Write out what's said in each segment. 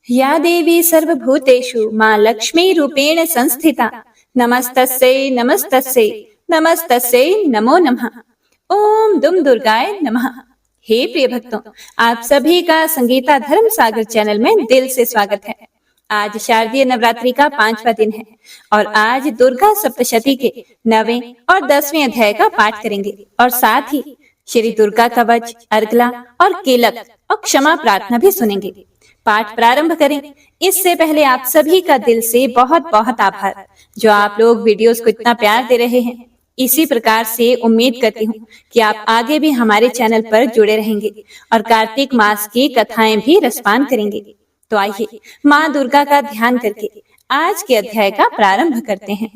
या देवी सर्वभूतेषु मां लक्ष्मी रूपेण संस्थिता नमस्तस्यै नमस्तस्यै नमस्तस्यै नमो नमः। ओम दुम दुर्गाय नमः। हे प्रिय भक्तों, आप सभी का संगीता धर्म सागर चैनल में दिल से स्वागत है। आज शारदीय नवरात्रि का 5वां दिन है और आज दुर्गा सप्तशती के 9वें और 10वें अध्याय का पाठ करेंगे और साथ ही श्री दुर्गा कवच, अर्गला और केलक और क्षमा प्रार्थना भी सुनेंगे। पाठ प्रारंभ करें इससे पहले आप सभी का दिल से बहुत बहुत आभार, जो आप लोग वीडियोस को इतना प्यार दे रहे हैं। इसी प्रकार से उम्मीद करती हूँ कि आप आगे भी हमारे चैनल पर जुड़े रहेंगे और कार्तिक मास की कथाएं भी रसपान करेंगे। तो आइए माँ दुर्गा का ध्यान करके आज के अध्याय का प्रारंभ करते हैं।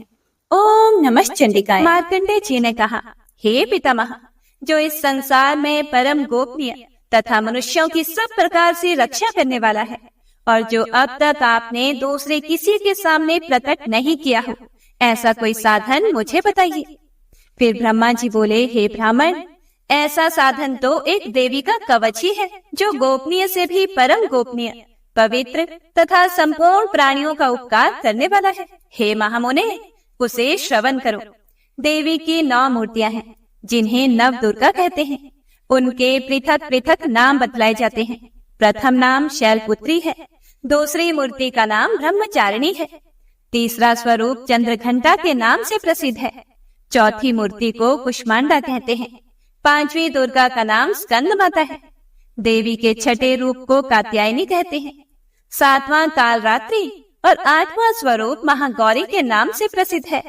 ओम नमः चंडिकाय। मार्कंडेय जी ने कहा, हे पितामह, जो इस संसार में परम गोपनीय तथा मनुष्यों की सब प्रकार से रक्षा करने वाला है और जो अब तक आपने दूसरे किसी के सामने प्रकट नहीं किया हो, ऐसा कोई साधन मुझे बताइए। फिर ब्रह्मा जी बोले, हे ब्राह्मण, ऐसा साधन तो एक देवी का कवच ही है, जो गोपनीय से भी परम गोपनीय, पवित्र तथा संपूर्ण प्राणियों का उपकार करने वाला है। हे महामुने, उसे श्रवण करो। देवी की 9 मूर्तियां हैं, जिन्हें नव दुर्गा कहते हैं। उनके पृथक पृथक नाम बतलाए जाते हैं। प्रथम नाम शैलपुत्री है, दूसरी मूर्ति का नाम ब्रह्मचारिणी है, तीसरा स्वरूप चंद्रघंटा के नाम से प्रसिद्ध है, चौथी मूर्ति को कुष्मांडा कहते हैं, 5वीं दुर्गा का नाम स्कंद माता है, देवी के छठे रूप को कात्यायनी कहते हैं, 7वां कालरात्रि और 8वां स्वरूप महागौरी के नाम से प्रसिद्ध है,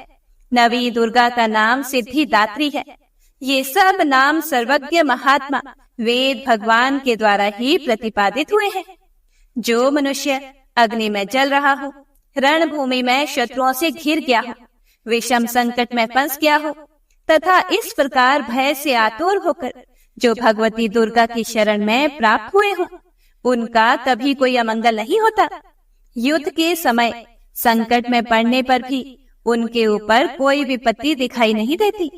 9वीं दुर्गा का नाम सिद्धिदात्री है। ये सब नाम सर्वज्ञ महात्मा वेद भगवान के द्वारा ही प्रतिपादित हुए हैं। जो मनुष्य अग्नि में जल रहा हो, रणभूमि में शत्रुओं से घिर गया हो, विषम संकट में फंस गया हो तथा इस प्रकार भय से आतुर होकर जो भगवती दुर्गा की शरण में प्राप्त हुए हो, उनका कभी कोई अमंगल नहीं होता। युद्ध के समय संकट में पड़ने पर भी उनके ऊपर कोई विपत्ति दिखाई नहीं देती।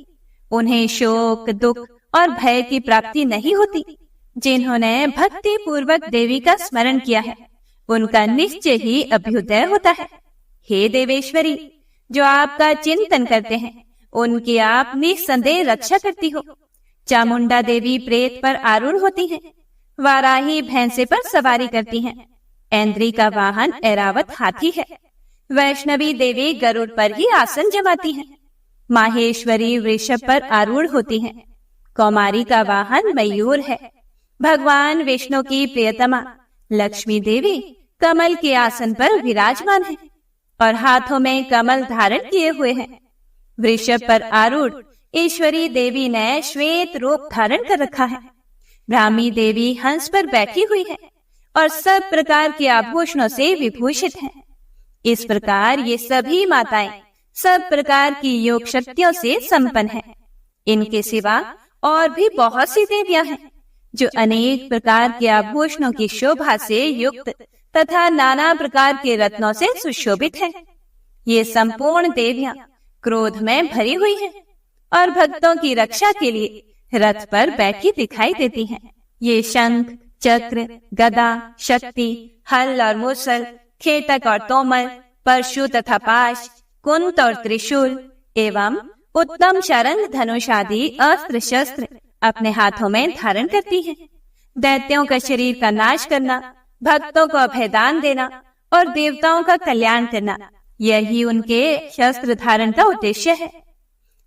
उन्हें शोक, दुख और भय की प्राप्ति नहीं होती। जिन्होंने भक्ति पूर्वक देवी का स्मरण किया है, उनका निश्चय ही अभ्युदय होता है। हे देवेश्वरी, जो आपका चिंतन करते हैं, उनकी आप निस्संदेह रक्षा करती हो। चामुंडा देवी प्रेत पर आरूढ़ होती हैं, वाराही भैंसे पर सवारी करती हैं, ऐन्द्री का वाहन ऐरावत हाथी है, वैष्णवी देवी गरुड़ पर ही आसन जमाती हैं, माहेश्वरी वृषभ पर आरूढ़ होती हैं, कौमारी का वाहन मयूर है, भगवान विष्णु की प्रियतमा लक्ष्मी देवी कमल के आसन पर विराजमान है और हाथों में कमल धारण किए हुए हैं। वृषभ पर आरूढ़ ईश्वरी देवी ने श्वेत रूप धारण कर रखा है। ब्राह्मी देवी हंस पर बैठी हुई है और सब प्रकार के आभूषणों से विभूषित है। इस प्रकार ये सभी माताएं सब प्रकार की योग शक्तियों से संपन्न है। इनके सिवा और भी बहुत सी देवियां हैं, जो अनेक प्रकार के आभूषणों की शोभा से युक्त तथा नाना प्रकार के रत्नों से सुशोभित हैं। ये संपूर्ण देवियां क्रोध में भरी हुई हैं और भक्तों की रक्षा के लिए रथ पर बैठी दिखाई देती हैं। ये शंख, चक्र, गदा, शक्ति, हल और मूसल, खेटक और तोमर, परशु तथा पाश, कुंत और त्रिशूल एवं उत्तम शरंग, धनुष आदि अस्त्र शस्त्र अपने हाथों में धारण करती हैं। दैत्यों का शरीर का नाश करना, भक्तों को अभयदान देना और देवताओं का कल्याण करना, यही उनके शस्त्र धारण का उद्देश्य है।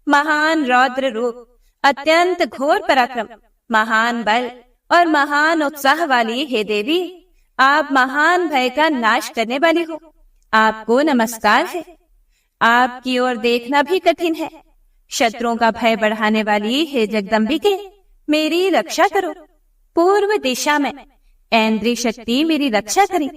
महान रौद्र रूप, अत्यंत घोर पराक्रम, महान बल और महान उत्साह वाली हे देवी, आप महान भय का नाश करने वाली हो। आपको नमस्कार है। आपकी ओर देखना भी कठिन है। शत्रुओं का भय बढ़ाने वाली हे जगदम्बिके, मेरी रक्षा करो। पूर्व दिशा में ऐन्द्री शक्ति मेरी रक्षा करें,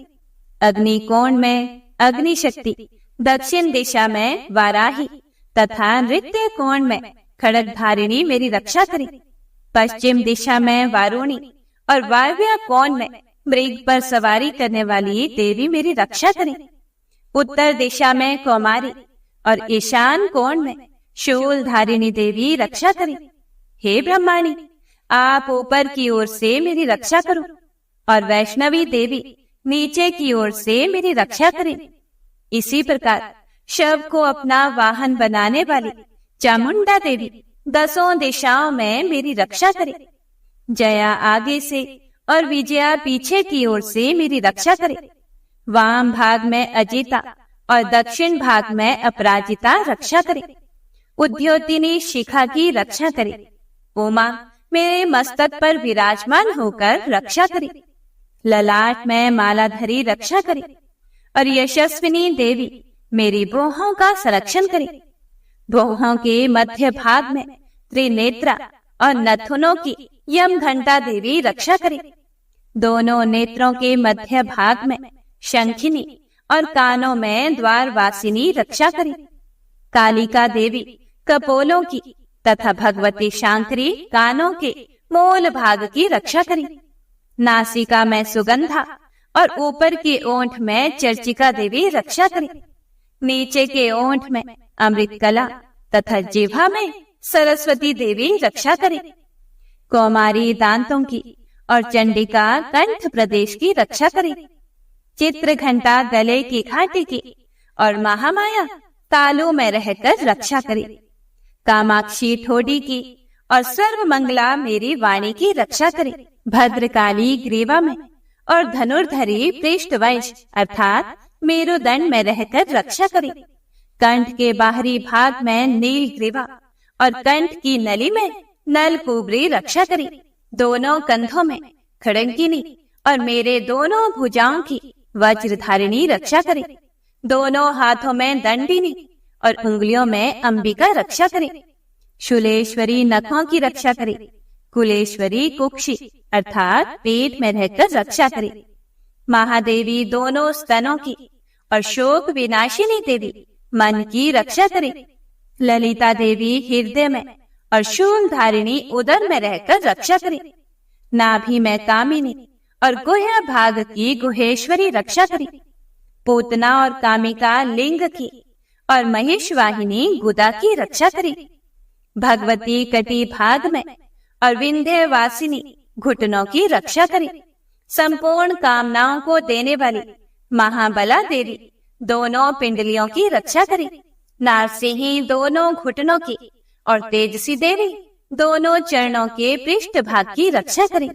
अग्निकोण में अग्नि शक्ति, दक्षिण दिशा में वाराही तथा नृत्य कोण में खड्गधारिणी मेरी रक्षा करें, पश्चिम दिशा में वारुणी और वायव्य कोण में मृग पर सवारी करने वाली देवी मेरी रक्षा करें, उत्तर दिशा में कौमारी और ईशान कोण में शूल धारिणी देवी रक्षा करें। हे ब्रह्माणी, आप ऊपर की ओर से मेरी रक्षा करो और वैष्णवी देवी नीचे की ओर से मेरी रक्षा करें। इसी प्रकार शव को अपना वाहन बनाने वाली चामुंडा देवी 10 दिशाओं में मेरी रक्षा करे। जया आगे से और विजया पीछे की ओर से मेरी रक्षा करे। वाम भाग में अजिता और दक्षिण भाग में अपराजिता रक्षा करे। उद्योतिनी शिखा की रक्षा करे। उमा मेरे मस्तक पर विराजमान होकर रक्षा करे। ललाट में मालाधरी रक्षा करे और यशस्विनी देवी मेरी भौहों का संरक्षण करे। भौहों के मध्य भाग में त्रिनेत्रा और नथुनों की यम घंटा देवी रक्षा करे। दोनों नेत्रों के मध्य भाग में शंखिनी और कानों में द्वारवासिनी रक्षा करे। कालिका देवी कपोलों की तथा भगवती शांकरी कानों के मूल भाग की रक्षा करे। नासिका में सुगंधा और ऊपर के ओंठ में चर्चिका देवी रक्षा करे। नीचे के ओंठ में अमृत कला तथा जिह्वा में सरस्वती देवी रक्षा करे। कौमारी दांतों की और चंडिका कंठ प्रदेश की रक्षा करे। चित्र घंटा गले की घाटी की और महामाया तालू में रहकर रक्षा करे। कामाक्षी ठोडी की और सर्वमंगला मेरी वाणी की रक्षा करे। भद्रकाली ग्रीवा में और धनुर्धरी पृष्ठवंश अर्थात मेरुदंड में रहकर रक्षा करे। कंठ के बाहरी भाग में नील ग्रीवा और कंठ की नली में नलकुबरी रक्षा करे। दोनों कंधों में खड़ंगिनी और मेरे दोनों भुजाओं की वज्रधारिणी रक्षा करे। दोनों हाथों में दंडिनी और उंगलियों में अंबिका रक्षा करे। शूलेश्वरी नखों की रक्षा करे। कुलेश्वरी कुक्षी अर्थात पेट में रहकर रक्षा करे। महादेवी दोनों स्तनों की और शोक विनाशिनी देवी मन की रक्षा करे। ललिता देवी हृदय में और शूल धारिणी उदर में रहकर रक्षा करे। नाभि में कामिनी और गुह्य भाग की गुहेश्वरी रक्षा करे। पूतना और कामिका लिंग की और महिषवाहिनी गुदा की रक्षा करे। भगवती कटी भाग में और विंध्यवासिनी घुटनों की रक्षा करे। संपूर्ण कामनाओं को देने वाली महाबला देवी दोनों पिंडलियों की रक्षा करे। नारसिंही दोनों घुटनों की और तेजसी देवी दोनों चरणों के पृष्ठ भाग की रक्षा करे।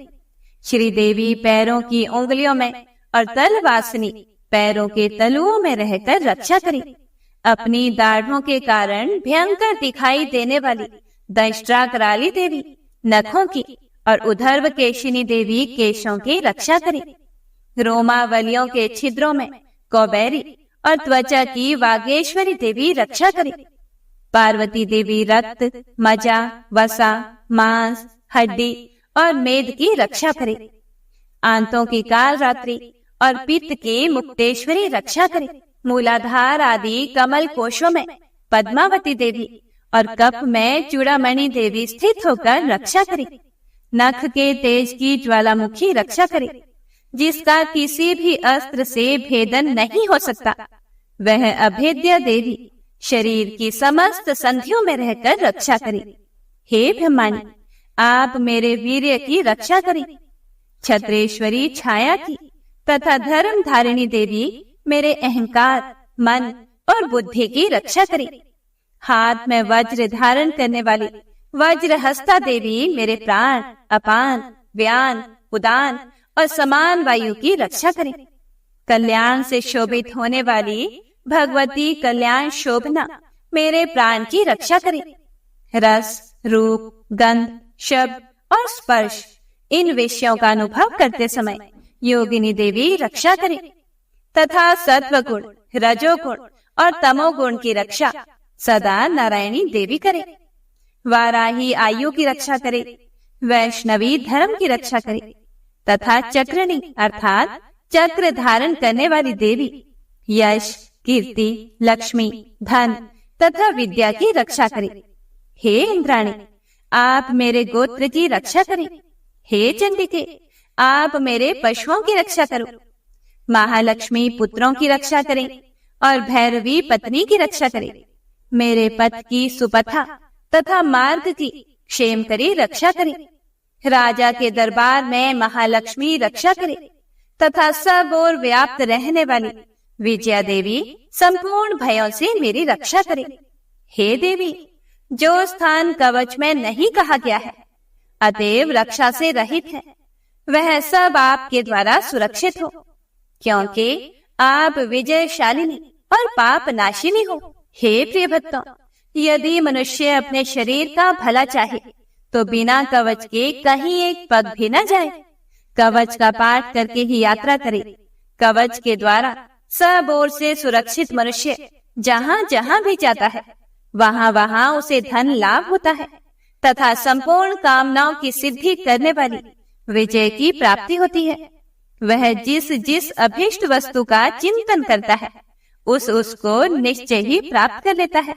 श्री देवी पैरों की उंगलियों में और तलवासिनी पैरों के तलुओं में रहकर रक्षा करे। अपनी दाढ़ों के कारण भयंकर दिखाई देने वाली दंष्ट्रा कराली देवी नखों की और उधर्व केशिनी देवी केशों की रक्षा करे। रोमावलियों के छिद्रों में कौबेरी और त्वचा की वागेश्वरी देवी रक्षा करे। पार्वती देवी रक्त, मज्जा, वसा, मांस, हड्डी और मेद की रक्षा करे। आंतों की काल रात्रि और पित्त की मुक्तेश्वरी रक्षा करे। मूलाधार आदि कमल कोशों में पद्मावती देवी और कप में चूड़ामणि देवी स्थित होकर रक्षा करे। नख के तेज की ज्वालामुखी रक्षा करे। जिसका किसी भी अस्त्र से भेदन नहीं हो सकता, वह अभेद्य देवी शरीर की समस्त संधियों में रहकर रक्षा करे। हे ब्रह्माणी, आप मेरे वीर्य की रक्षा करें। छत्रेश्वरी छाया की तथा धर्म धारिणी देवी मेरे अहंकार, मन और बुद्धि की रक्षा करे। हाथ में वज्र धारण करने वाली वज्रहस्ता देवी मेरे प्राण, अपान, व्यान, उदान और समान वायु की रक्षा करे। कल्याण से शोभित होने वाली भगवती कल्याण शोभना मेरे प्राण की रक्षा करे। रस, रूप, गंध, शब्द और स्पर्श इन विषयों का अनुभव करते समय योगिनी देवी रक्षा करे तथा सत्वगुण, रजोगुण और तमोगुण की रक्षा सदा नारायणी देवी करे। वाराही आयु की रक्षा करे, वैष्णवी धर्म की रक्षा करे तथा चक्रणी अर्थात चक्र धारण करने वाली देवी यश, कीर्ति, लक्ष्मी, धन तथा विद्या की रक्षा करे। हे इंद्राणी, आप मेरे गोत्र की रक्षा करें। हे चंडिके, आप मेरे पशुओं की रक्षा करो। महालक्ष्मी पुत्रों की रक्षा करें और भैरवी पत्नी की रक्षा करें। मेरे पथ की सुपथा तथा मार्ग की क्षेमकरी रक्षा करें। राजा के दरबार में महालक्ष्मी रक्षा करे तथा सब ओर व्याप्त रहने वाली विजया देवी संपूर्ण भयों से मेरी रक्षा करे। हे देवी, जो स्थान कवच में नहीं कहा गया है, अतएव रक्षा से रहित है, वह सब आपके द्वारा सुरक्षित हो, क्योंकि आप विजयशालिनी और पाप नाशिनी हो। हे प्रिय भक्तों, यदि मनुष्य अपने शरीर का भला चाहे तो बिना कवच के कहीं एक पग भी न जाए। कवच का पाठ करके ही यात्रा करे। कवच के द्वारा सब ओर से सुरक्षित मनुष्य जहाँ जहाँ भी जाता है, वहाँ वहाँ उसे धन लाभ होता है तथा संपूर्ण कामनाओं की सिद्धि करने वाली विजय की प्राप्ति होती है। वह जिस जिस अभीष्ट वस्तु का चिंतन करता है, उसको निश्चय ही प्राप्त कर लेता है।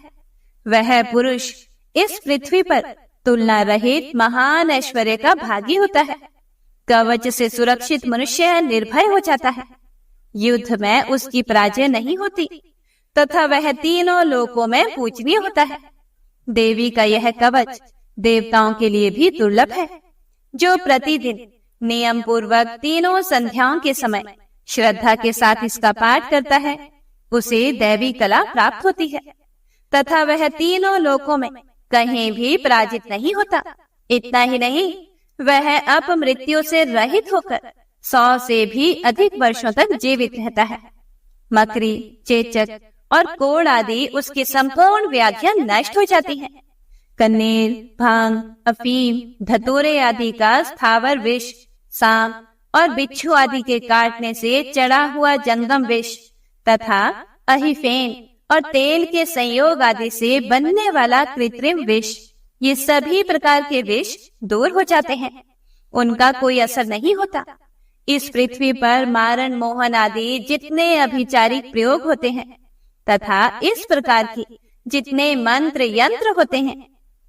वह पुरुष इस पृथ्वी पर तुलना रहित महान ऐश्वर्य का भागी होता है। कवच से सुरक्षित मनुष्य निर्भय हो जाता है। युद्ध में उसकी पराजय नहीं होती तथा वह तीनों लोकों में पूजनीय होता है। देवी का यह कवच देवताओं के लिए भी दुर्लभ है। जो प्रतिदिन नियम पूर्वक तीनों संध्याओं के समय श्रद्धा के साथ इसका पाठ करता है, उसे दैवी कला प्राप्त होती है तथा वह तीनों लोकों में कहीं भी पराजित नहीं होता। इतना ही नहीं, वह अपमृत्यु से रहित होकर 100 से भी अधिक वर्षों तक जीवित रहता है। मकरी, चेचक और कोढ़ आदि उसकी संपूर्ण व्याधियां नष्ट हो जाती हैं। कन्नेर, भांग, अफीम, धतूरे आदि का स्थावर विष, सांप और बिच्छू आदि के काटने से चढ़ा हुआ जंगम विष तथा अहिफेन और तेल के संयोग आदि से बनने वाला कृत्रिम विष, ये सभी प्रकार के विष दूर हो जाते हैं। उनका कोई असर नहीं होता। इस पृथ्वी पर मारण, मोहन आदि जितने अभिचारिक प्रयोग होते हैं तथा इस प्रकार के जितने मंत्र यंत्र होते हैं,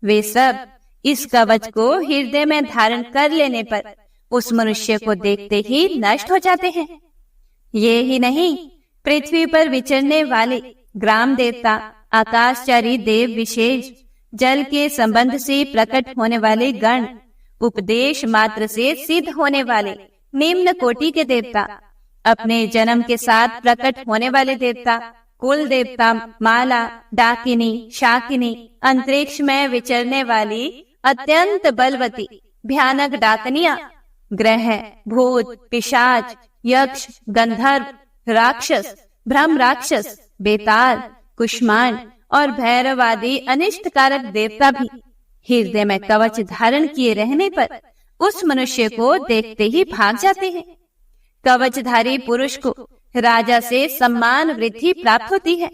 वे सब इस कवच को हृदय में धारण कर लेने पर उस मनुष्य को देखते ही नष्ट हो जाते हैं। ये ही नहीं, पृथ्वी पर विचरने वाले ग्राम देवता, आकाशचारी देव विशेष, जल के संबंध से प्रकट होने वाले गण, उपदेश मात्र से सिद्ध होने वाले निम्न कोटि के देवता, अपने जन्म के साथ प्रकट होने वाले देवता, कुल देवता, माला, डाकिनी, शाकिनी, अंतरिक्ष में विचरने वाली अत्यंत बलवती भयानक डाकनिया, ग्रह, भूत, पिशाच, यक्ष, गंधर्व, राक्षस, ब्रह्म राक्षस, बेताल, कुष्मांड और भैरव आदि अनिष्टकारक देवता भी हृदय में कवच धारण किए रहने पर उस मनुष्य को देखते ही भाग जाते हैं। कवचधारी पुरुष को राजा से सम्मान वृद्धि प्राप्त होती है।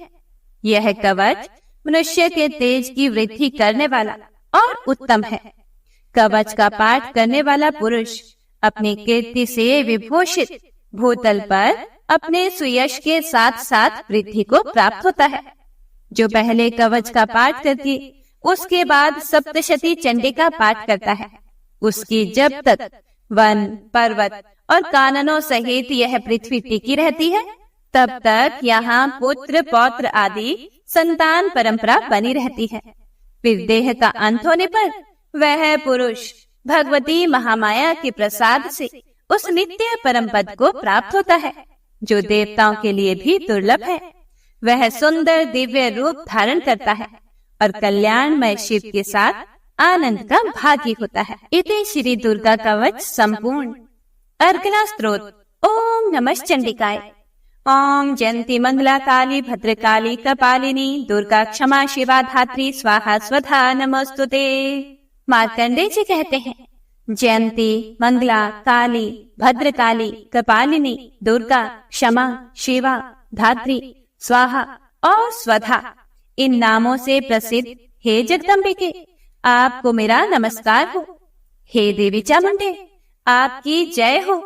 यह कवच मनुष्य के तेज की वृद्धि करने वाला और उत्तम है। कवच का पाठ करने वाला पुरुष अपनी कीर्ति से विभूषित भूतल पर अपने सुयश के साथ साथ वृद्धि को प्राप्त होता है। जो पहले कवच का पाठ करके उसके बाद सप्तशती चंडी का पाठ करता है, उसकी जब तक वन, पर्वत और काननों सहित यह पृथ्वी टिकी रहती है, तब तक यहाँ पुत्र, पौत्र आदि संतान परंपरा बनी रहती है। फिर देह का अंत होने पर वह पुरुष भगवती महामाया के प्रसाद से उस नित्य परम पद को प्राप्त होता है, जो देवताओं के लिए भी दुर्लभ है। वह सुंदर दिव्य रूप धारण करता है और कल्याणमय शिव के साथ आनंद का भागी होता है। इति श्री दुर्गा कवच संपूर्ण। अर्गला स्तोत्र। ओम नमः चंडिकाय। ओम जयंती मंगला काली भद्रकाली कपालिनी दुर्गा क्षमा शिवा धात्री स्वाहा स्वधा नमस्तुते। मार्कंडेय जी कहते हैं, जयंती, मंगला, काली, भद्रकाली, कपालिनी, दुर्गा, क्षमा, शिवा, धात्री, स्वाहा और स्वधा, इन नामों से प्रसिद्ध हे जगदम्बिके, आपको मेरा नमस्कार हो। हे देवी चामुंडे, आपकी जय हो।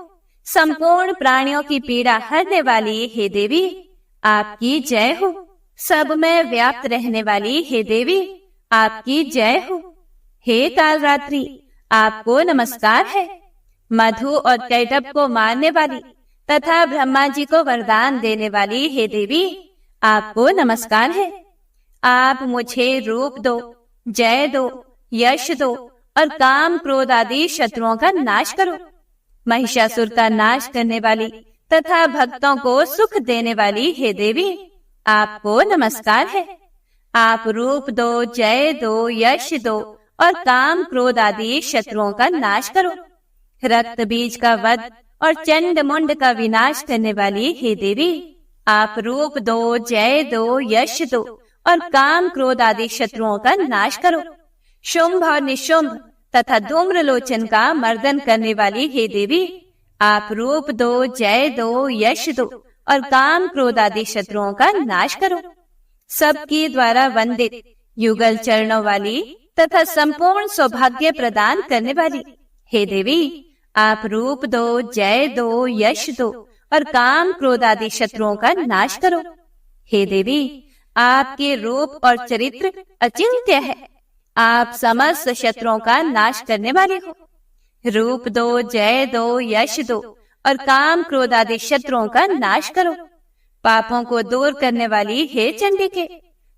संपूर्ण प्राणियों की पीड़ा हरने वाली हे देवी, आपकी जय हो। सब में व्याप्त रहने वाली हे देवी, आपकी जय हो। हे कालरात्रि, आपको नमस्कार है। मधु और कैटभ को मारने वाली तथा ब्रह्मा जी को वरदान देने वाली हे देवी, आपको नमस्कार है। आप मुझे रूप दो, जय दो, यश दो और काम क्रोध आदि शत्रुओं का नाश करो। महिषासुर का नाश करने वाली तथा भक्तों को सुख देने वाली हे देवी, आपको नमस्कार है। आप रूप दो, जय दो, यश दो और काम क्रोध आदि शत्रुओं का नाश करो। रक्त बीज का वध और चंड मुंड का विनाश करने वाली हे देवी, आप रूप दो, जय दो, यश दो और काम क्रोध आदि शत्रुओं का नाश करो। शुंभ और निशुंभ तथा धूम्रलोचन का मर्दन करने वाली हे देवी, आप रूप दो, जय दो, यश दो और काम क्रोध आदि शत्रुओं का नाश करो। सबके द्वारा वंदित युगल चरणों वाली तथा संपूर्ण सौभाग्य प्रदान करने वाली हे देवी, आप रूप दो, जय दो, यश दो और काम क्रोध आदि शत्रुओं का नाश करो। हे देवी, आपके रूप और चरित्र अचिंत्य है। आप समस्त शत्रुओं का नाश करने वाले हो। रूप दो, जय दो, यश दो और काम क्रोध आदि शत्रुओं का नाश करो। पापों को दूर करने वाली हे चंडिके,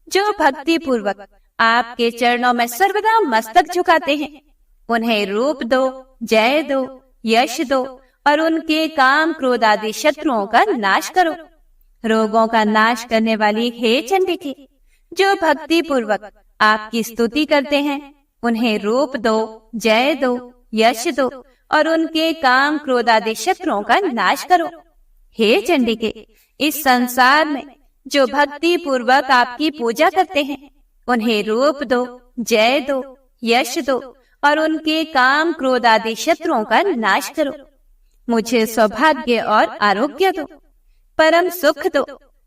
जो भक्ति पूर्वक आपके चरणों में सर्वदा मस्तक झुकाते हैं, उन्हें रूप दो, जय दो, यश दो और उनके काम क्रोध आदि शत्रुओं का नाश करो। रोगों का नाश करने वाली हे चंडिके, जो भक्ति पूर्वक आपकी स्तुति करते हैं, उन्हें रूप दो, जय दो, यश दो और उनके काम क्रोध आदि शत्रुओं का नाश करो। हे चंडिके, इस संसार में जो भक्ति पूर्वक आपकी पूजा करते हैं, उन्हें रूप दो, जय दो, यश दो और उनके काम क्रोध आदि शत्रुओं का नाश करो। मुझे सौभाग्य और आरोग्य दो, परम सुख दो,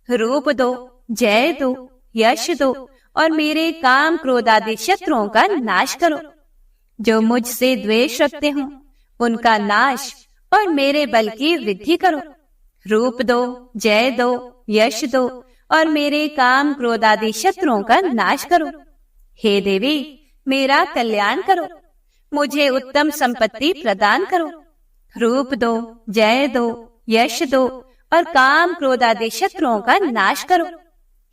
रूप दो, जय दो, यश दो और मेरे काम क्रोध आदि शत्रुओं का नाश करो। जो मुझसे द्वेष रखते हो, उनका नाश और मेरे बल की वृद्धि करो। रूप दो, जय दो, यश दो और मेरे काम क्रोध आदि शत्रुओं का नाश करो। हे देवी, मेरा कल्याण करो। मुझे उत्तम संपत्ति प्रदान करो। रूप दो, जय दो, यश दो और काम क्रोध आदि शत्रुओं का नाश करो।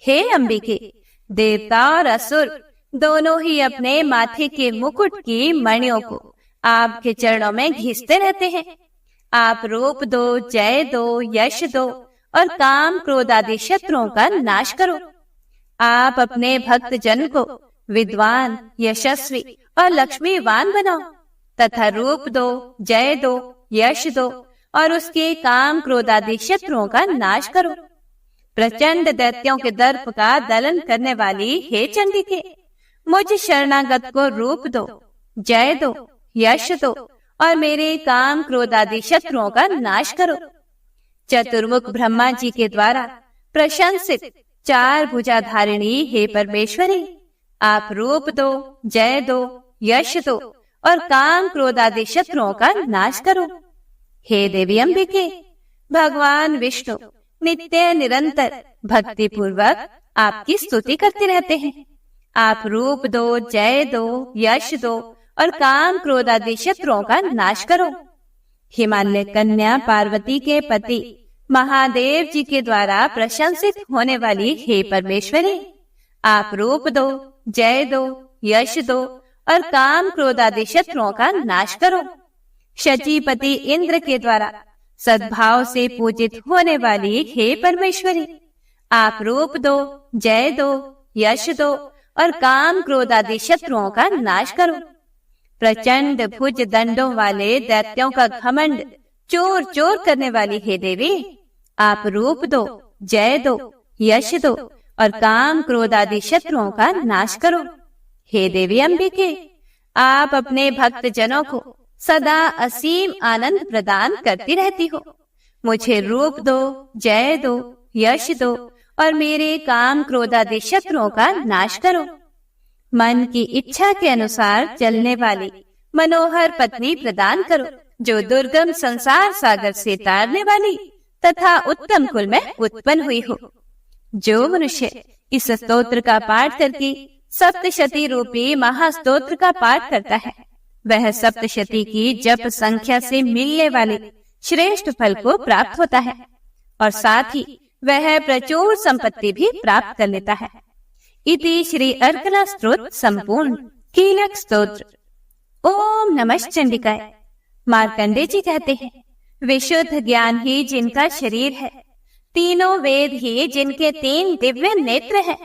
हे अंबिके, देवता और असुर दोनों ही अपने माथे के मुकुट की मणियों को आपके चरणों में घिसते रहते हैं। आप रूप दो, जय दो, यश दो और काम क्रोध आदि शत्रुओं का नाश करो। आप अपने भक्त जन को विद्वान, यशस्वी और लक्ष्मीवान बनाओ तथा रूप दो, जय दो, यश दो और उसके काम क्रोध आदि शत्रुओं का नाश करो। प्रचंड दैत्यों के दर्प का दलन करने वाली हे चंडिके, मुझ शरणागत को रूप दो, जय दो, यश दो और मेरे काम क्रोध आदि शत्रुओं का नाश करो। चतुर्मुख ब्रह्मा जी के द्वारा प्रशंसित चार भुजाधारिणी हे परमेश्वरी, आप रूप दो, जय दो, यश दो और काम क्रोध आदि शत्रुओं का नाश करो। हे देवी अंबिके, भगवान विष्णु नित्य निरंतर भक्ति पूर्वक आपकी स्तुति करते रहते हैं। आप रूप दो, जय दो, यश दो और काम क्रोध आदि शत्रुओं का नाश करो। हिमालय कन्या पार्वती के पति महादेव जी के द्वारा प्रशंसित होने वाली हे परमेश्वरी, आप रूप दो, जय दो, यश दो और काम क्रोध आदि शत्रुओं का नाश करो। शचीपति इंद्र के द्वारा सद्भाव से पूजित होने वाली हे परमेश्वरी, आप रूप दो, जय दो, यश दो और काम क्रोध आदि शत्रुओं का नाश करो। प्रचंड भुज दंडों वाले दैत्यों का घमंड चोर चोर करने वाली हे देवी, आप रूप दो, जय दो, यश दो और काम क्रोध आदि शत्रुओं का नाश करो। हे देवी अंबिके, आप अपने भक्त जनों को सदा असीम आनंद प्रदान करती रहती हो। मुझे रूप दो, जय दो, यश दो और मेरे काम क्रोध आदि शत्रुओं का नाश करो। मन की इच्छा के अनुसार चलने वाली मनोहर पत्नी प्रदान करो, जो दुर्गम संसार सागर से तारने वाली तथा उत्तम कुल में उत्पन्न हुई हो। जो मनुष्य इस स्तोत्र का पाठ करके सप्तशती रूपी महास्तोत्र का पाठ करता है, वह सप्तशती की जप संख्या से मिलने वाले श्रेष्ठ फल को प्राप्त होता है और साथ ही वह प्रचुर संपत्ति भी प्राप्त कर लेता है। इति श्री अर्कला स्तोत्र संपूर्ण कीलक स्तोत्र। ओम नमः चंडिकाय। मार्कंडे जी कहते हैं, विशुद्ध ज्ञान ही जिनका शरीर है, तीनों वेद ही जिनके 3 दिव्य नेत्र हैं,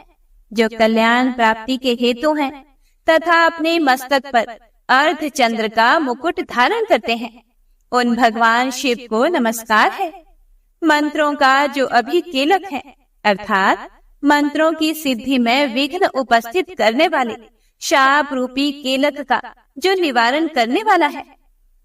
जो कल्याण प्राप्ति के हेतु हैं तथा अपने मस्तक पर अर्ध चंद्र का मुकुट धारण करते हैं, उन भगवान शिव को नमस्कार है। मंत्रों का जो अभिकीलक है, अर्थात मंत्रों की सिद्धि में विघ्न उपस्थित करने वाले शाप रूपी कीलक का जो निवारण करने वाला है,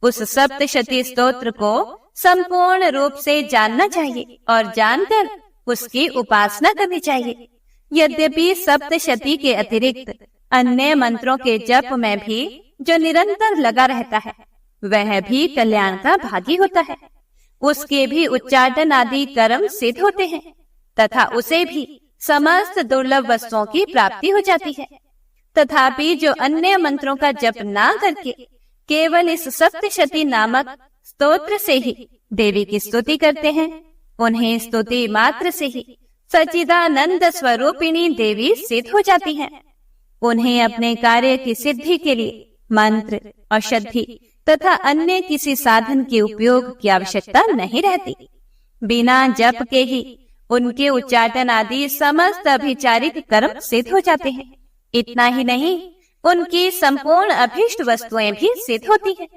उस सप्तशती स्तोत्र को संपूर्ण रूप से जानना चाहिए और जानकर उसकी उपासना करनी चाहिए। यद्यपि सप्तशती के अतिरिक्त अन्य मंत्रों के जप में भी जो निरंतर लगा रहता है, वह भी कल्याण का भागी होता है। उसके भी उच्चाटन आदि कर्म सिद्ध होते हैं तथा उसे भी समस्त दुर्लभ वस्तुओं की प्राप्ति हो जाती है। तथापि जो अन्य मंत्रों का जप ना करके केवल इस सप्तशती नामक स्तोत्र से ही देवी की स्तुति करते हैं, उन्हें स्तुति मात्र से ही सच्चिदानंद स्वरूपिणी देवी सिद्ध हो जाती हैं। उन्हें अपने कार्य की सिद्धि के लिए मंत्र, औषधि तथा अन्य किसी साधन के उपयोग की आवश्यकता नहीं रहती। बिना जप के ही उनके उच्चाटन आदि समस्त अभिचारिक कर्म सिद्ध हो जाते हैं। इतना ही नहीं, उनकी संपूर्ण अभीष्ट वस्तुएं भी सिद्ध होती हैं।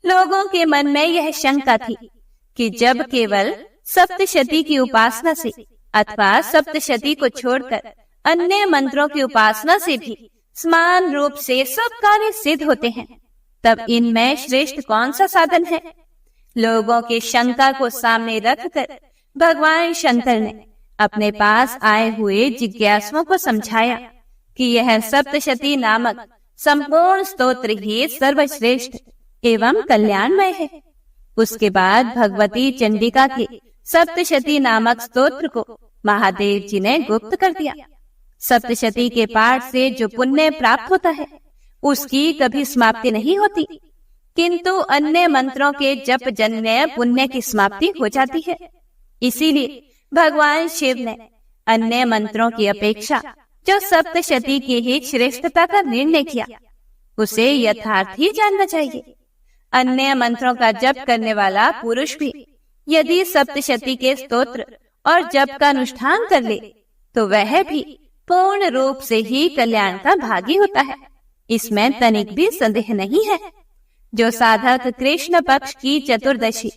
लोगों के मन में यह शंका थी कि जब केवल सप्तशती की उपासना से अथवा सप्तशती को छोड़कर अन्य मंत्रों की उपासना से भी समान रूप से सब कार्य सिद्ध होते हैं, तब इनमें श्रेष्ठ कौन सा साधन है? लोगों की शंका को सामने रखकर भगवान शंकर ने अपने पास आए हुए जिज्ञासुओं को समझाया कि यह सप्तशती नामक संपूर्ण स्तोत्र ही सर्वश्रेष्ठ एवं कल्याणमय है। उसके बाद भगवती चंडिका के सप्तशती नामक स्तोत्र को महादेव जी ने गुप्त कर दिया। सप्तशती के पाठ से जो पुण्य प्राप्त होता है, उसकी कभी समाप्ति नहीं होती, किंतु अन्य मंत्रों के जप जन्य पुण्य की समाप्ति हो जाती है। इसीलिए भगवान शिव ने अन्य मंत्रों की अपेक्षा जो सप्तशती की ही श्रेष्ठता का निर्णय किया, उसे यथार्थ ही जानना चाहिए। अन्य मंत्रों का जप करने वाला पुरुष भी यदि सप्तशती के स्तोत्र और जप का अनुष्ठान कर ले, तो वह भी पूर्ण रूप से ही कल्याण का भागी होता है। इसमें तनिक भी संदेह नहीं है। जो साधक कृष्ण पक्ष की चतुर्दशी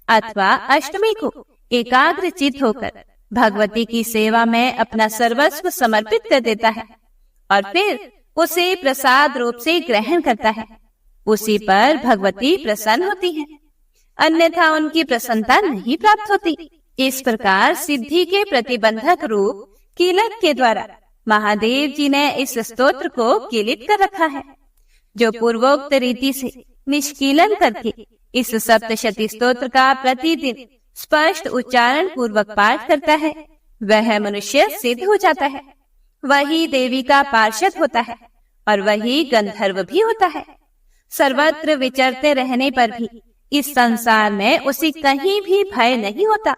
अथवा अष्टमी को एकाग्र चित्त होकर भगवती की सेवा में अपना सर्वस्व समर्पित कर देता है और फिर उसे प्रसाद रूप से ग्रहण करता है, उसी पर भगवती प्रसन्न होती हैं, अन्यथा उनकी प्रसन्नता नहीं प्राप्त होती। इस प्रकार सिद्धि के प्रतिबंधक रूप कीलक के द्वारा महादेव जी ने इस स्तोत्र को कीलित कर रखा है। जो पूर्वोक्त रीति से निष्कीलन करके इस सप्तशती स्तोत्र का प्रतिदिन स्पष्ट उच्चारण पूर्वक पाठ करता है, वह मनुष्य सिद्ध हो जाता है। वही देवी का पार्षद होता है और वही गंधर्व भी होता है। सर्वत्र विचरते रहने पर भी इस संसार में उसे कहीं भी भय नहीं होता।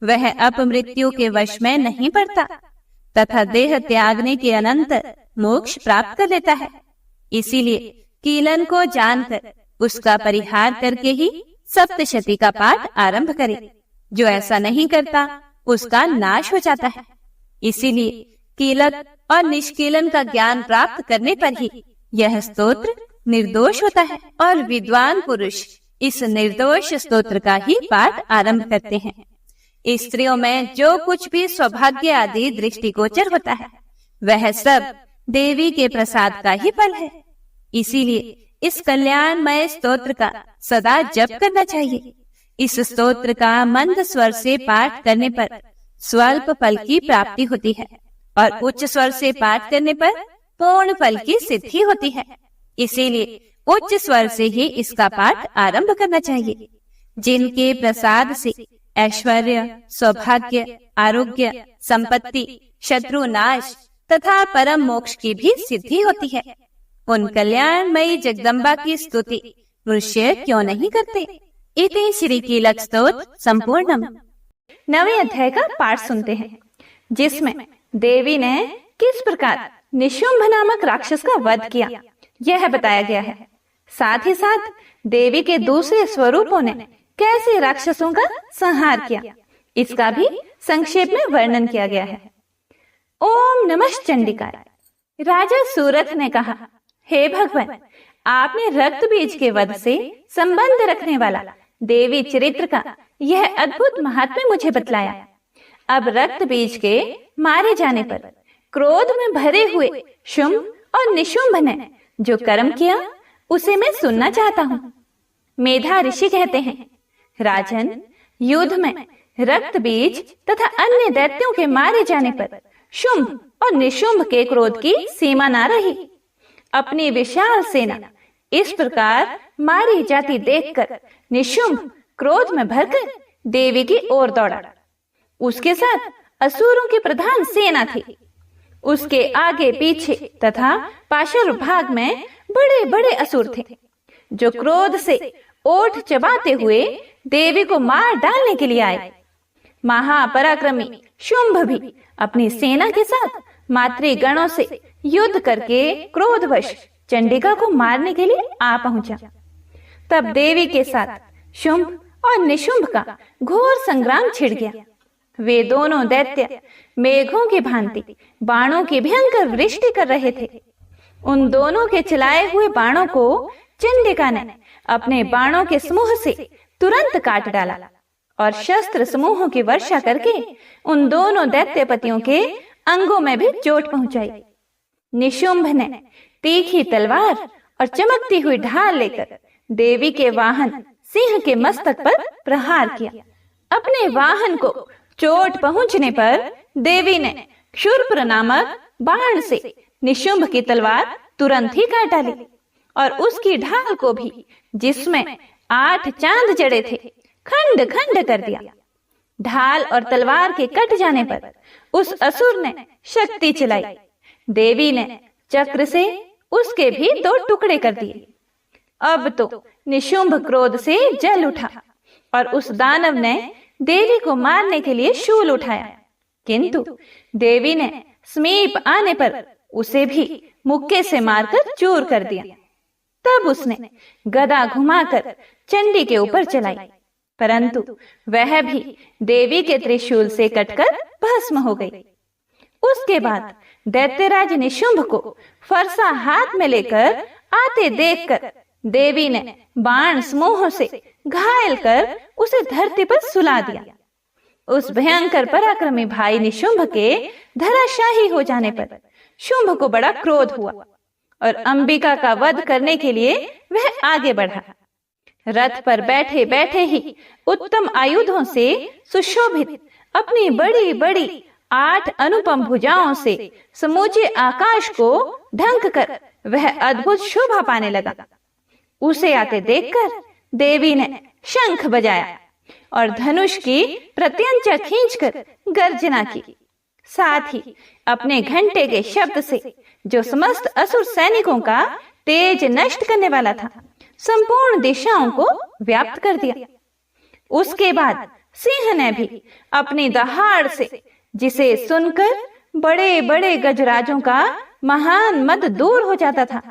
वह अपमृत्यु के वश में नहीं पड़ता तथा देह त्यागने के अनंतर मोक्ष प्राप्त कर लेता है। इसीलिए कीलन को जानकर उसका परिहार करके ही सप्तशती का पाठ आरंभ करे। जो ऐसा नहीं करता उसका नाश हो जाता है। इसीलिए कीलक और निष्कीलन का ज्ञान प्राप्त करने पर ही यह स्तोत्र निर्दोष होता है और विद्वान पुरुष इस निर्दोष स्तोत्र का ही पाठ आरंभ करते हैं। स्त्रियों में जो कुछ भी सौभाग्य आदि दृष्टिगोचर होता है, वह सब देवी के प्रसाद का ही फल है। इसीलिए इस कल्याणमय स्तोत्र का सदा जप करना चाहिए। इस स्तोत्र का मंद स्वर से पाठ करने पर स्वल्प फल की प्राप्ति होती है और उच्च स्वर से पाठ करने पर पूर्ण फल की सिद्धि होती है। इसीलिए उच्च स्वर से ही इसका पाठ आरंभ करना चाहिए। जिनके प्रसाद से ऐश्वर्य, सौभाग्य, आरोग्य, संपत्ति, शत्रु नाश तथा परम मोक्ष की भी सिद्धि होती है, उन कल्याणमयी जगदम्बा की स्तुति मनुष्य क्यों नहीं करते। इति श्री कीलक स्तोत्र संपूर्णम। 9वें अध्याय का पाठ सुनते हैं, जिसमें देवी ने किस प्रकार निशुंभ नामक राक्षस का वध किया, यह बताया गया है। साथ ही साथ देवी के दूसरे स्वरूपों ने कैसे राक्षसों का संहार किया, इसका भी संक्षेप में वर्णन किया गया है। ओम नमः चंडिकाय। राजा सूरथ ने कहा, हे भगवान, आपने रक्त बीज के वध से संबंध रखने वाला देवी चरित्र का यह अद्भुत महात्म्य मुझे बतलाया। अब रक्त बीज के मारे जाने पर क्रोध में भरे हुए शुंभ और निशुंभ ने जो कर्म किया उसे मैं सुनना चाहता हूँ। मेधा ऋषि कहते हैं, राजन, युद्ध में रक्त बीज तथा अन्य दैत्यों के मारे जाने पर शुंभ और निशुंभ के क्रोध की सीमा न रही। अपनी विशाल सेना इस प्रकार मारी जाती देखकर निशुंभ क्रोध में भरकर देवी की ओर दौड़ा। उसके साथ असुरों की प्रधान सेना थी। उसके आगे पीछे तथा पार्श्व भाग में बड़े बड़े असुर थे, जो क्रोध से ओठ चबाते हुए देवी को मार डालने के लिए आए। महापराक्रमी शुंभ भी अपनी सेना के साथ मातृगणों से युद्ध करके क्रोधवश चंडिका को मारने के लिए आ पहुंचा। तब देवी के साथ शुंभ और निशुंभ का घोर संग्राम छिड़ गया। वे दोनों दैत्य मेघों की भांति बाणों की भयंकर वृष्टि कर रहे थे। उन दोनों के चलाए हुए बाणों को चंडिका ने अपने बाणों के समूह से तुरंत काट डाला और शस्त्र समूहों की वर्षा करके उन दोनों दैत्यपतियों के अंगों में भी चोट पहुंचाई। निशुंभ ने तीखी तलवार और चमकती हुई ढाल लेकर देवी के वाहन सिंह के मस्तक पर प्रहार किया। अपने वाहन को चोट पहुंचने पर देवी ने क्षुरप्र नामक बाण से निशुंभ की तलवार तुरंत ही काट डाली और उसकी ढाल को भी, जिसमें 8 चांद जड़े थे, खंड खंड कर दिया। ढाल और तलवार के कट जाने पर उस असुर ने शक्ति चलाई। देवी ने चक्र से उसके भी 2 टुकड़े कर दिए। अब तो निशुंभ क्रोध से जल उठा और उस दानव ने देवी को मारने के लिए शूल उठाया, किंतु देवी ने समीप आने पर उसे भी मुक्के से मारकर चूर कर दिया। तब उसने गदा घुमाकर चंडी के ऊपर चलाई, परंतु वह भी देवी के त्रिशूल से कटकर भस्म हो गई। उसके बाद दैत्यराज निशुंभ को फरसा हाथ में लेकर आते देखकर देवी ने बाण समूहों से घायल कर उसे धरती पर सुला दिया। उस भयंकर पराक्रमी भाई निशुंभ के धराशाही हो जाने पर शुंभ को बड़ा क्रोध हुआ और अंबिका का वध करने के लिए वह आगे बढ़ा। रथ पर बैठे बैठे ही उत्तम आयुधों से सुशोभित अपनी बड़ी बड़ी 8 अनुपम भुजाओं से समूचे आकाश को ढंक कर वह अद्भुत शोभा पाने लगा। उसे आते देखकर देवी ने शंख बजाया और धनुष की प्रत्यंचा खींचकर गर्जना की। साथ ही अपने घंटे के शब्द से, जो समस्त असुर सैनिकों का तेज नष्ट करने वाला था, संपूर्ण दिशाओं को व्याप्त कर दिया। उसके बाद सिंह ने भी अपनी दहाड़ से, जिसे सुनकर बड़े बड़े गजराजों का महान मद दूर हो जाता था,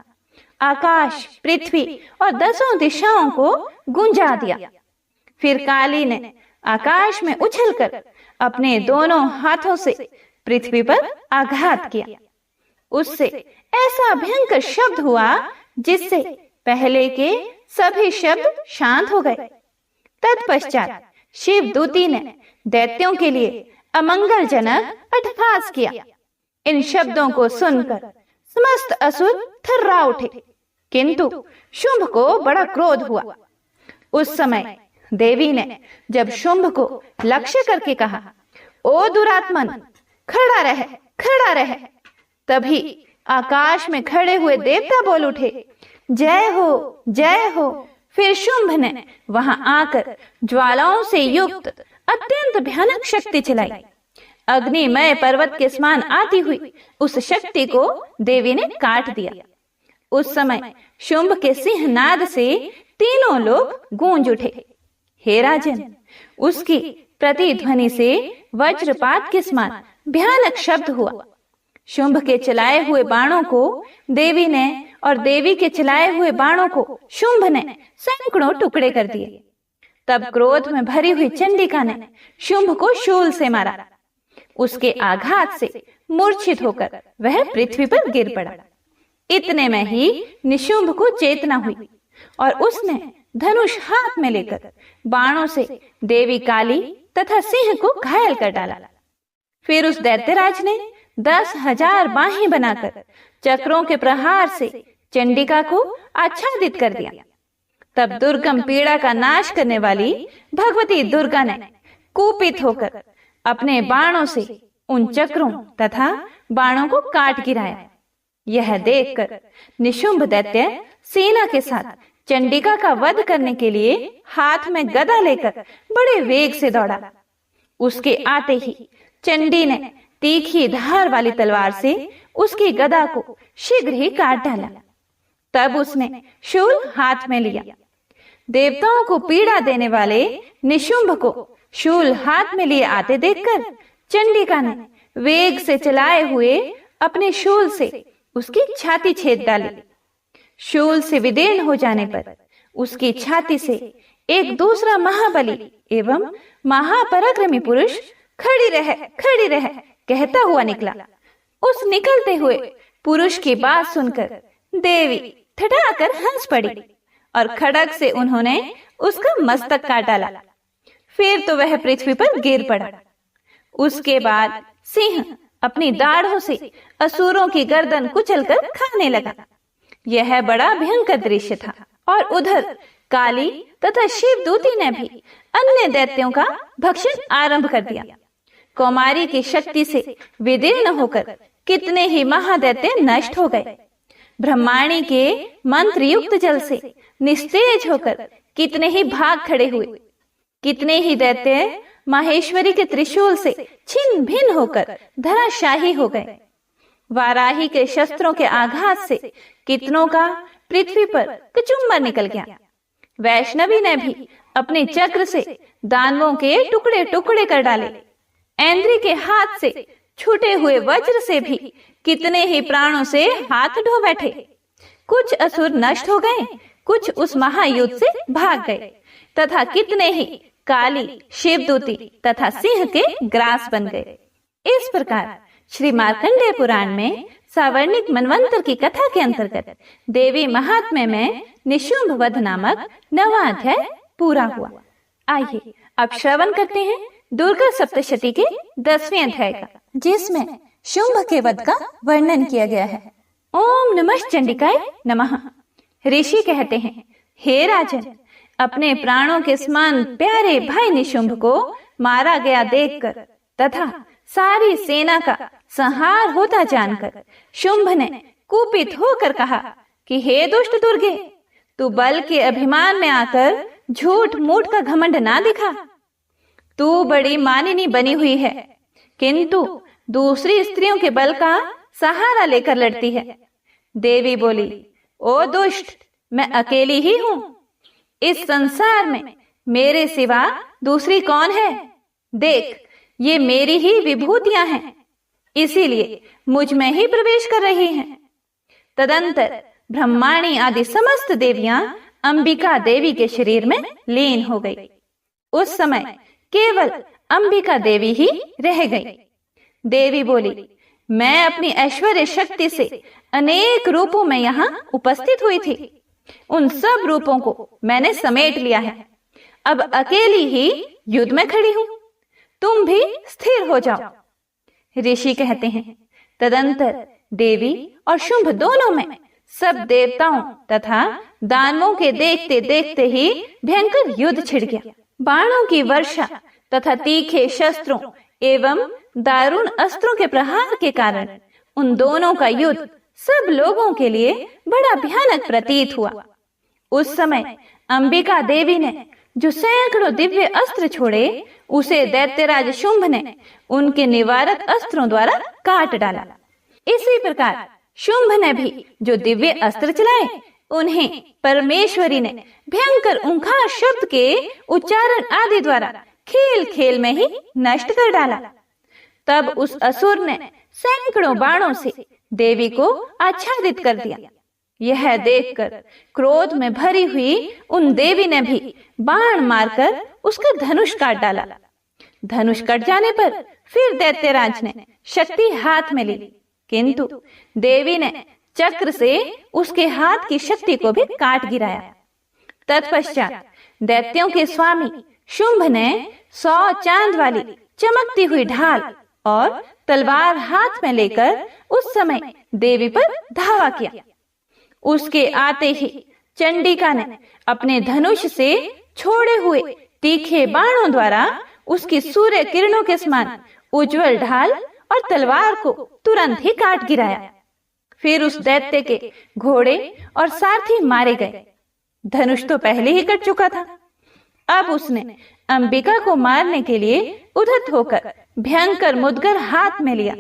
आकाश, पृथ्वी और 10 दिशाओं को गूंजा दिया। फिर काली ने आकाश में उछलकर अपने दोनों हाथों से पृथ्वी पर आघात किया। उससे ऐसा भयंकर शब्द हुआ जिससे पहले के सभी शब्द शांत हो गए। तत्पश्चात शिव दूती ने दैत्यों के लिए अमंगलजनक अट्टहास किया। इन शब्दों को सुनकर समस्त असुर थर्रा उठे, किंतु शुंभ को बड़ा क्रोध हुआ। उस समय देवी ने जब शुंभ को लक्ष्य करके कहा, ओ दुरात्मन, खड़ा रह, खड़ा रह, तभी आकाश में खड़े हुए देवता बोल उठे, जय हो, जय हो। फिर शुंभ ने वहां आकर ज्वालाओं से युक्त अत्यंत भयानक शक्ति चलाई। अग्निमय पर्वत के समान आती हुई उस शक्ति को देवी ने काट दिया। उस समय शुंभ के सिंहनाद से तीनों लोग गूंज उठे। हे राजन, उसकी प्रतिध्वनि से वज्रपात के समान भयानक शब्द हुआ। शुंभ के चलाए हुए बाणों को देवी ने और देवी के चलाए हुए बाणों को शुंभ ने सैकड़ों टुकड़े कर दिए। तब क्रोध में भरी हुई चंडिका ने शुंभ को शूल से मारा। उसके आघात से मूर्छित होकर वह पृथ्वी पर गिर पड़ा। इतने में ही निशुंभ को चेतना हुई और उसने धनुष हाथ में लेकर बाणों से देवी काली तथा सिंह को घायल कर डाला। फिर उस दैत्यराज ने 10,000 बाहें बनाकर चक्रों के प्रहार से चंडिका को आच्छादित कर दिया। तब दुर्गम पीड़ा का नाश करने वाली भगवती दुर्गा ने कुपित होकर अपने बाणों से उन चक्रों तथा बाणों को काट गिराया। यह देखकर निशुंभ दैत्य सेना के साथ चंडिका का वध करने के लिए हाथ में गदा लेकर बड़े वेग से दौड़ा। उसके आते ही चंडी ने तीखी धार वाली तलवार से उसकी गदा को शीघ्र ही काट डाला। तब उसने शूल हाथ में लिया। देवताओं को पीड़ा देने वाले निशुंभ को शूल हाथ में लिए आते देखकर चंडिका ने वेग से चलाए हुए अपने शूल से उसकी छाती छेद डाली। शूल से विदीर्ण हो जाने पर उसकी छाती से एक दूसरा महाबली एवं महापराक्रमी पुरुष खड़ी रह कहता हुआ निकला। उस निकलते हुए पुरुष की बात सुनकर देवी ठठाकर हंस पड़ी और खड़ग से उन्होंने उसका मस्तक काट डाला। फिर तो वह पृथ्वी पर गिर पड़ा। उसके बाद सिंह अपनी दाढ़ों से असुरों की गर्दन कुचलकर खाने लगा। यह बड़ा भयंकर दृश्य था। और उधर काली तथा शिवदूती ने भी अन्य दैत्यों का भक्षण आरंभ कर दिया। कौमारी की शक्ति से विदीर्ण होकर कितने ही महादैत्य नष्ट हो गए। ब्रह्माणी के मंत्र युक्त जल से निस्तेज होकर कितने ही भाग खड़े हुए। कितने ही दैत्य माहेश्वरी के त्रिशूल से छिन्न भिन्न होकर धराशाही हो गए। वाराही के शस्त्रों के आघात से कितनों का पृथ्वी पर कचुम्बर निकल गया। वैष्णवी ने भी अपने चक्र से दानवों के टुकड़े टुकड़े कर डाले। ऐन्द्री के हाथ से छूटे हुए वज्र से भी कितने ही प्राणों से हाथ धो बैठे। कुछ असुर नष्ट हो गए, कुछ उस महायुद्ध से भाग गए तथा कितने ही काली, शिवदूती तथा सिंह के ग्रास बन गए। इस प्रकार श्री मार्कंडेय पुराण में सावर्णिक मनवंतर की कथा के अंतर्गत देवी महात्म्य में निशुंभ वध नामक 9वां अध्याय पूरा हुआ। आइए अब श्रवण करते हैं दुर्गा सप्तशती के 10वें अध्याय का, जिसमें शुंभ के वध का वर्णन किया गया है। ओम नमः चंडिकाय नमः। ऋषि कहते हैं, हे राजन, अपने प्राणों के समान प्यारे भाई निशुंभ को मारा गया देखकर तथा सारी सेना का संहार होता जानकर शुंभ ने कुपित होकर कहा कि हे दुष्ट दुर्गे, तू बल के अभिमान में आकर झूठ मूठ का घमंड ना दिखा। तू बड़ी मानिनी बनी हुई है, किंतु दूसरी स्त्रियों के बल का सहारा लेकर लड़ती है। देवी बोली, ओ दुष्ट, मैं अकेली ही हूं। इस संसार में मेरे सिवा दूसरी कौन है? देख, ये मेरी ही विभूतियां हैं, इसीलिए मुझ में ही प्रवेश कर रही हैं। तदंतर ब्रह्माणी आदि समस्त देवियां अंबिका देवी के शरीर में लीन हो गई। उस समय केवल अंबिका देवी ही रह गई। देवी बोली, मैं अपनी ऐश्वर्य शक्ति से अनेक रूपों में यहाँ उपस्थित हुई थी। उन सब रूपों को मैंने समेट लिया है। अब अकेली ही युद्ध में खड़ी हूं। तुम भी स्थिर हो जाओ। ऋषि कहते हैं, तदंतर देवी और शुंभ दोनों में सब देवताओं तथा दानवों के देखते देखते ही भयंकर युद्ध छिड़ गया। बाणों की वर्षा तथा तीखे शस्त्रों एवं दारुण अस्त्रों के प्रहार के कारण उन दोनों का युद्ध सब लोगों के लिए बड़ा भयानक प्रतीत हुआ। उस समय अंबिका देवी ने जो सैकड़ों दिव्य अस्त्र छोड़े, उसे दैत्यराज शुंभ ने उनके निवारक अस्त्रों द्वारा काट डाला। इसी प्रकार शुंभ ने भी जो दिव्य अस्त्र चलाए, उन्हें परमेश्वरी ने भयंकर ओंकार शब्द के उच्चारण आदि द्वारा खेल खेल में ही नष्ट कर डाला। तब उस असुर ने सैकड़ों बाणों से देवी को आच्छादित कर दिया। यह देखकर क्रोध में भरी हुई उन देवी ने भी बाण मारकर उसका धनुष काट डाला। धनुष कट जाने पर फिर दैत्यराज ने शक्ति हाथ में ली, किंतु देवी ने चक्र से उसके हाथ की शक्ति को भी काट गिराया। तत्पश्चात दैत्यों के स्वामी शुंभ ने 100 चांद वाली चमकती हुई ढाल और तलवार हाथ में लेकर उस समय देवी पर धावा किया। उसके आते ही चंडिका ने अपने धनुष से छोड़े हुए तीखे बाणों द्वारा उसकी सूर्य किरणों के समान उज्जवल ढाल और तलवार को तुरंत ही काट गिराया। फिर उस दैत्य के घोड़े और सारथी मारे गए। धनुष तो पहले ही कट चुका था। अब उसने अंबिका को मारने के लिए उद्यत होकर भयंकर मुदगर हाथ में लिया।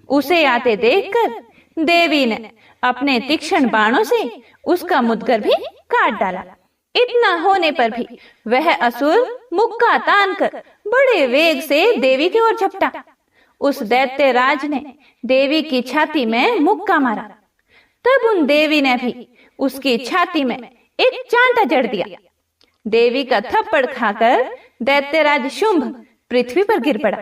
उसे आते देखकर देवी ने अपने तीक्ष्ण बाणों से उसका मुदगर भी काट डाला। इतना होने पर भी वह असुर मुक्का तान कर बड़े वेग से देवी की ओर झपटा। उस दैत्य राज ने देवी की छाती में मुक्का मारा। तब उन देवी ने भी उसकी छाती में एक चांटा जड़ दिया। देवी का थप्पड़ खाकर दैत्यराज शुंभ पृथ्वी पर गिर पड़ा,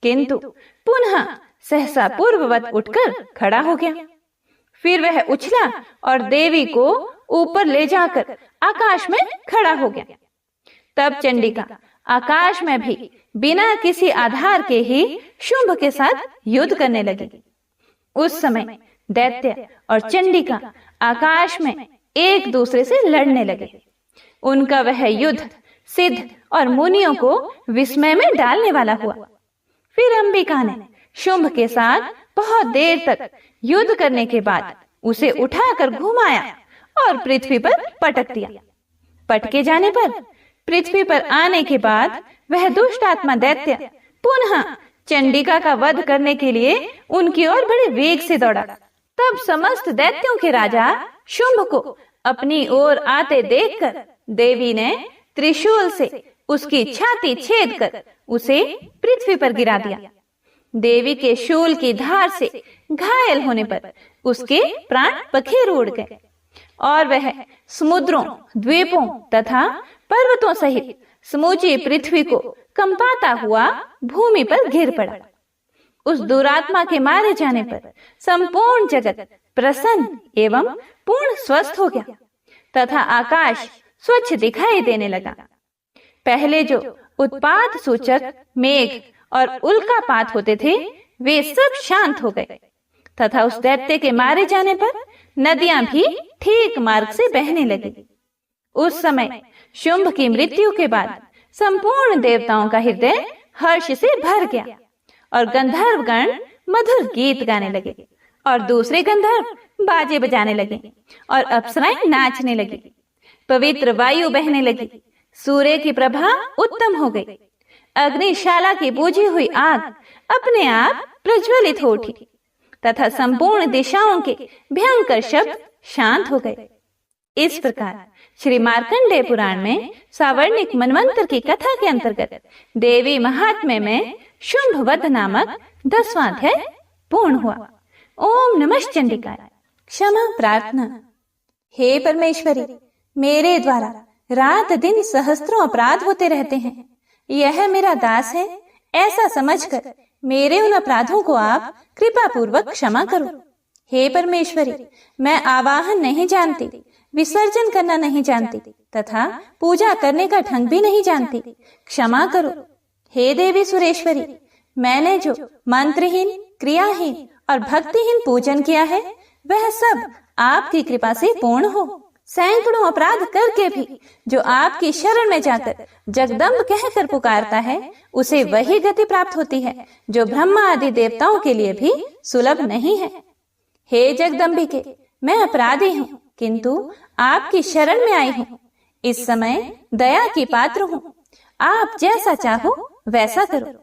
किंतु पुनः सहसा पूर्ववत उठकर खड़ा हो गया। फिर वह उछला और देवी को ऊपर ले जाकर आकाश में खड़ा हो गया। तब चंडिका आकाश में भी बिना किसी आधार के ही शुंभ के साथ युद्ध करने लगी। उस समय दैत्य और चंडिका आकाश में एक दूसरे से लड़ने लगे। उनका वह युद्ध सिद्ध और मुनियों को विस्मय में डालने वाला हुआ। फिर अंबिका ने शुंभ के साथ बहुत देर तक युद्ध करने के बाद उसे उठाकर घुमाया और पृथ्वी पर पटक दिया। पटके जाने पर पृथ्वी पर आने के बाद वह दुष्ट आत्मा दैत्य पुनः चंडिका का वध करने के लिए उनकी ओर बड़े वेग से दौड़ा। तब समस्त दैत्यों के राजा शुंभ को अपनी ओर आते देखकर देवी ने त्रिशूल से उसकी छाती छेद कर उसे पृथ्वी पर गिरा दिया। देवी के शूल की धार से घायल होने पर उसके प्राण पखेर उड़ गए और वह समुद्रों, द्वीपों तथा पर्वतों सहित समूची पृथ्वी को कंपाता हुआ भूमि पर गिर पड़ा। उस दुरात्मा के मारे जाने पर संपूर्ण जगत प्रसन्न एवं पूर्ण स्वस्थ हो गया तथा आकाश स्वच्छ दिखाई देने लगा। पहले जो उत्पात सूचक मेघ और उल्कापात होते थे वे सब शांत हो गए तथा उस दैत्य के मारे जाने पर नदियां भी ठीक मार्ग से बहने लगी। उस समय शुंभ की मृत्यु के बाद संपूर्ण देवताओं का हृदय हर्ष से भर गया और गंधर्वगण मधुर गीत गाने लगे और दूसरे गंधर्व बाजे बजाने लगे और अप्सराएं नाचने लगी। पवित्र वायु बहने लगी, सूर्य की प्रभा उत्तम हो गई, अग्निशाला की बुझी हुई आग अपने आप प्रज्वलित हो उठी तथा संपूर्ण दिशाओं के भयंकर शब्द शांत हो गए। इस प्रकार श्री मार्कंडेय पुराण में सावर्णिक मनवंतर की कथा के अंतर्गत देवी महात्म्य में शुंभ वध नामक 10वां अध्याय पूर्ण हुआ। ओम नमः चंडिकाय। क्षमा प्रार्थना। हे परमेश्वरी, मेरे द्वारा रात दिन सहस्त्रों अपराध होते रहते हैं। यह मेरा दास है, ऐसा समझकर मेरे उन अपराधों को आप कृपा पूर्वक क्षमा करो। हे परमेश्वरी, मैं आवाहन नहीं जानती, विसर्जन करना नहीं जानती तथा पूजा करने का ढंग भी नहीं जानती, क्षमा करो। हे देवी सुरेश्वरी, मैंने जो मंत्रहीन, क्रियाहीन और भक्तिहीन पूजन किया है वह सब आपकी कृपा से पूर्ण हो। सैकड़ों अपराध करके भी जो आपकी शरण में जाकर जगदम्ब कहकर पुकारता है उसे वही गति प्राप्त होती है जो ब्रह्मा आदि देवताओं के लिए भी सुलभ नहीं है। हे जगदम्बिके, मैं अपराधी हूँ किंतु आपकी शरण में आई हूँ। इस समय दया की पात्र हूँ, आप जैसा चाहो वैसा करो।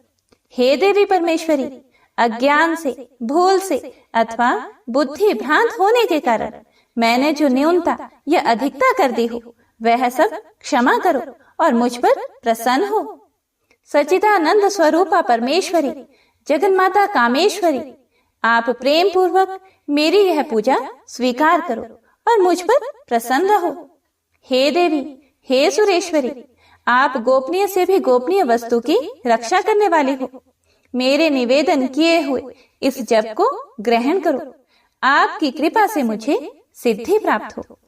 हे देवी परमेश्वरी, अज्ञान से, भूल से अथवा बुद्धि भ्रांत होने के कारण मैंने जो न्यूनता या अधिकता कर दी हो वह सब क्षमा करो और मुझ पर प्रसन्न हो। सच्चिदानंद स्वरूपा परमेश्वरी, जगन्माता कामेश्वरी, आप प्रेम पूर्वक मेरी यह पूजा स्वीकार करो और मुझ पर प्रसन्न रहो। हे देवी, हे सुरेश्वरी, आप गोपनीय से भी गोपनीय वस्तु की रक्षा करने वाली हो। मेरे निवेदन किए हुए इस जप को ग्रहण करो। आपकी कृपा से मुझे सिद्धि प्राप्त हो।